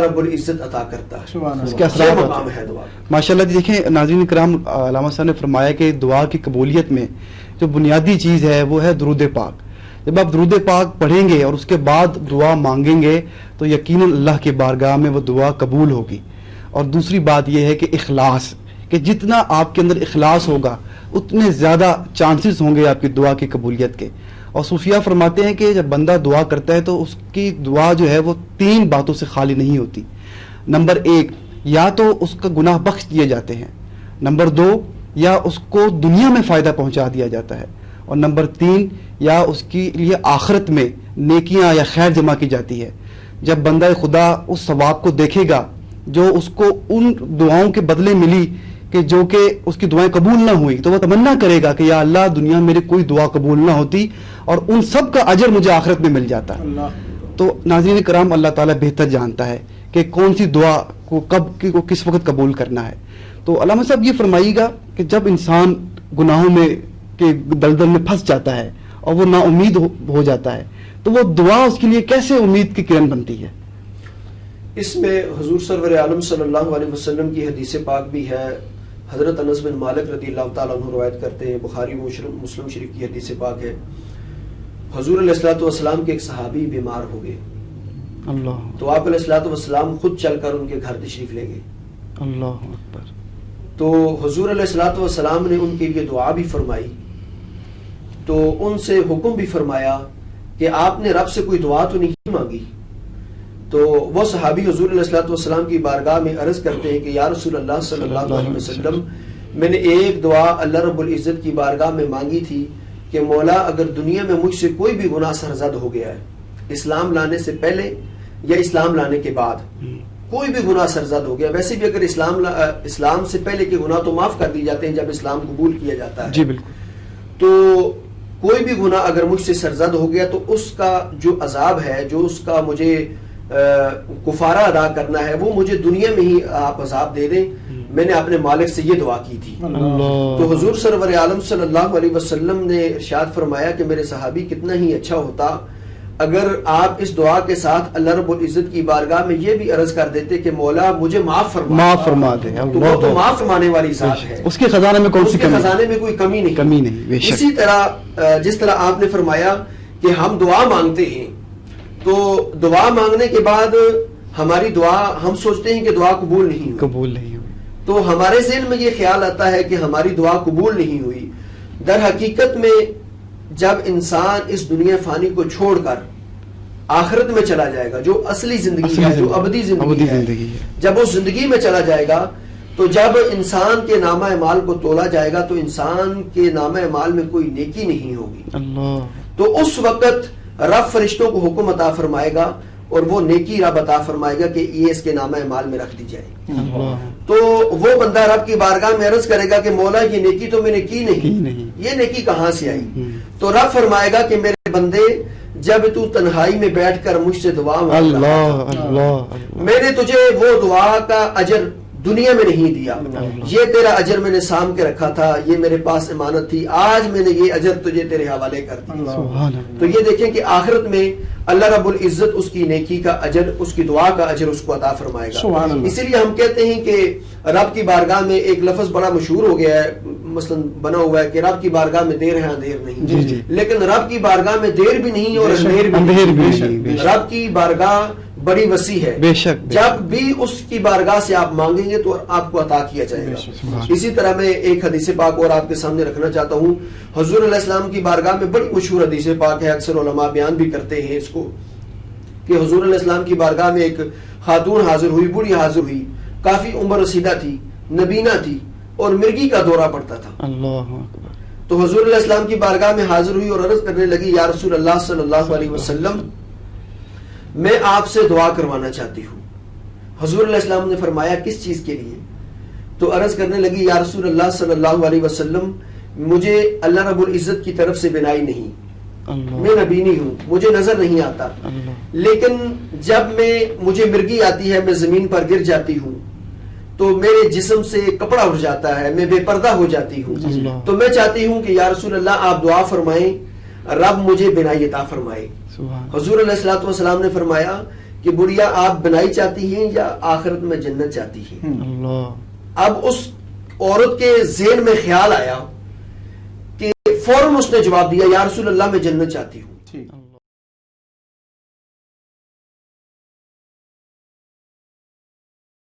رب العزت عطا کرتا ہے. اس کے اثرات یہ مقام ہے دعا. ماشاءاللہ جی. دیکھیں ناظرین کرام، علامہ صاحب نے فرمایا کہ دعا کی قبولیت میں جو بنیادی چیز ہے وہ ہے درود پاک. جب آپ درود پاک پڑھیں گے اور اس کے بعد دعا مانگیں گے تو یقیناً اللہ کی بارگاہ میں وہ دعا قبول ہوگی. اور دوسری بات یہ ہے کہ اخلاص، کہ جتنا آپ کے اندر اخلاص ہوگا اتنے زیادہ چانسز ہوں گے آپ کی دعا کی قبولیت کے. اور صوفیہ فرماتے ہیں کہ جب بندہ دعا کرتا ہے تو اس کی دعا جو ہے وہ 3 باتوں سے خالی نہیں ہوتی. نمبر 1، یا تو اس کا گناہ بخش دیے جاتے ہیں. نمبر 2، یا اس کو دنیا میں فائدہ پہنچا دیا جاتا ہے. اور نمبر 3، یا اس کے لیے آخرت میں نیکیاں یا خیر جمع کی جاتی ہے. جب بندہ خدا اس ثواب کو دیکھے گا جو اس کو ان دعاؤں کے بدلے ملی کہ جو کہ اس کی دعائیں قبول نہ ہوئی، تو وہ تمنا کرے گا کہ یا اللہ دنیا میں میری کوئی دعا قبول نہ ہوتی اور ان سب کا اجر مجھے آخرت میں مل جاتا. تو ناظرین کرام، اللہ تعالیٰ بہتر جانتا ہے کہ کون سی دعا کو کب کس وقت قبول کرنا ہے. تو علامہ صاحب یہ فرمائیے گا کہ جب انسان گناہوں میں کے دلدل میں پھنس جاتا ہے اور وہ نا امید ہو جاتا ہے تو وہ دعا اس کے لیے کیسے امید کی کرن بنتی ہے؟ اس میں حضور سرور عالم صلی اللہ علیہ وسلم کی حدیث پاک بھی ہے. حضرت انس بن مالک رضی اللہ تعالیٰ عنہ روایت کرتے ہیں، بخاری مسلم شریف کی حدیث پاک ہے. حضور علیہ الصلوۃ والسلام کے ایک صحابی بیمار ہو گئے. اللہ. تو آپ علیہ الصلوۃ والسلام خود چل کر ان کے گھر تشریف لے گئے. اللہ اکبر. تو حضور علیہ الصلوۃ والسلام نے ان کے لیے دعا بھی فرمائی. تو ان سے حکم بھی فرمایا کہ آپ نے رب سے کوئی دعا تو نہیں مانگی. تو وہ صحابی حضور علیہ الصلوۃ والسلام کی بارگاہ میں عرض کرتے ہیں کہ یا رسول اللہ صلی اللہ علیہ وسلم، میں نے ایک دعا اللہ رب العزت کی بارگاہ میں مانگی تھی کہ مولا اگر دنیا میں مجھ سے کوئی بھی گناہ سرزد ہو گیا ہے، اسلام لانے سے پہلے یا اسلام لانے کے بعد کوئی بھی گناہ سرزد ہو گیا، ویسے بھی اگر اسلام سے پہلے کے گناہ تو معاف کر دی جاتے ہیں جب اسلام قبول کیا جاتا ہے. جی بالکل. تو کوئی بھی گناہ اگر مجھ سے سرزد ہو گیا تو اس کا جو عذاب ہے، جو اس کا مجھے کفارہ ادا کرنا ہے، وہ مجھے دنیا میں ہی آپ عذاب دے دیں. میں نے اپنے مالک سے یہ دعا کی تھی. تو حضور سرور عالم صلی اللہ علیہ وسلم نے ارشاد فرمایا کہ میرے صحابی کتنا ہی اچھا ہوتا اگر آپ اس دعا کے ساتھ اللہ رب العزت کی بارگاہ میں یہ بھی عرض کر دیتے کہ مولا مجھے معاف فرما دے. تو وہ تو معاف فرمانے والی ذات ہے، اس کے خزانے میں کون سی کمی؟ خزانے میں کوئی کمی نہیں. اسی طرح جس طرح آپ نے فرمایا کہ ہم دعا مانگتے ہیں تو دعا مانگنے کے بعد ہماری دعا ہم سوچتے ہیں کہ دعا قبول نہیں ہوئی. تو ہمارے ذہن میں یہ خیال آتا ہے کہ ہماری دعا قبول نہیں ہوئی. در حقیقت میں جب انسان اس دنیا فانی کو چھوڑ کر آخرت میں چلا جائے گا، جو اصلی زندگی ہے، جو ابدی زندگی ہے، جب اس زندگی میں چلا جائے گا تو جب انسان کے نامہ اعمال کو تولا جائے گا تو انسان کے نامہ اعمال میں کوئی نیکی نہیں ہوگی. تو اس وقت رب فرشتوں کو حکم عطا فرمائے گا اور وہ نیکی رب عطا فرمائے گا کہ یہ اس کے نامہ اعمال میں رکھ دی جائے. تو وہ بندہ رب کی بارگاہ میں عرض کرے گا کہ مولا یہ نیکی تو میں نے کی نہیں، یہ نیکی کہاں سے آئی؟ تو رب فرمائے گا کہ میرے بندے جب تو تنہائی میں بیٹھ کر مجھ سے دعا مانگا، میں نے تجھے وہ دعا کا اجر دنیا میں نہیں دیا، یہ تیرا اجر میں نے سام کے رکھا تھا، یہ میرے پاس امانت تھی، آج میں نے یہ اجر تجھے تیرے حوالے کر دیا. تو یہ دیکھیں کہ آخرت میں اللہ رب العزت اس کی نیکی کا اجر، اس کی دعا کا اجر اس کو عطا فرمائے گا. اسی لیے ہم کہتے ہیں کہ رب کی بارگاہ میں ایک لفظ بڑا مشہور ہو گیا ہے، مثلا بنا ہوا ہے کہ رب کی بارگاہ میں دیر ہے اندھیر نہیں. لیکن رب کی بارگاہ میں دیر بھی نہیں اور اندھیر بھی نہیں. رب کی بارگاہ بڑی وسیع ہے، بے شک جب بھی اس کی بارگاہ سے آپ مانگیں گے تو آپ کو عطا کیا جائے گا. اسی طرح میں ایک حدیث پاک اور آپ کے سامنے رکھنا چاہتا ہوں. حضور علیہ السلام کی بارگاہ میں بڑی مشہور حدیث پاک ہے، اکثر علماء بیان بھی کرتے ہیں اس کو، کہ حضور علیہ السلام کی بارگاہ میں ایک خاتون حاضر ہوئی، بوڑھی حاضر ہوئی، کافی عمر رسیدہ تھی، نبینہ تھی اور مرگی کا دورہ پڑتا تھا. تو حضور علیہ السلام کی بارگاہ میں حاضر ہوئی اور عرض کرنے لگی یا رسول اللہ صلی اللہ علیہ وسلم میں آپ سے دعا کروانا چاہتی ہوں. حضور علیہ السلام نے فرمایا کس چیز کے لیے؟ تو عرض کرنے لگی یا رسول اللہ صلی اللہ علیہ وسلم مجھے اللہ رب العزت کی طرف سے بینائی نہیں، میں نبینی ہوں، مجھے نظر نہیں آتا، لیکن جب مجھے مرگی آتی ہے، میں زمین پر گر جاتی ہوں تو میرے جسم سے کپڑا اٹھ جاتا ہے، میں بے پردہ ہو جاتی ہوں. تو میں چاہتی ہوں کہ یا رسول اللہ آپ دعا فرمائیں رب مجھے بینائی عطا فرمائے. حضور علیہ الصلوۃ والسلام نے فرمایا کہ بڑھیا آپ بنائی چاہتی ہیں یا آخرت میں جنت چاہتی ہیں؟ اللہ، اب اس عورت کے ذہن میں خیال آیا کہ فوراً اس نے جواب دیا یا رسول اللہ میں جنت چاہتی ہوں.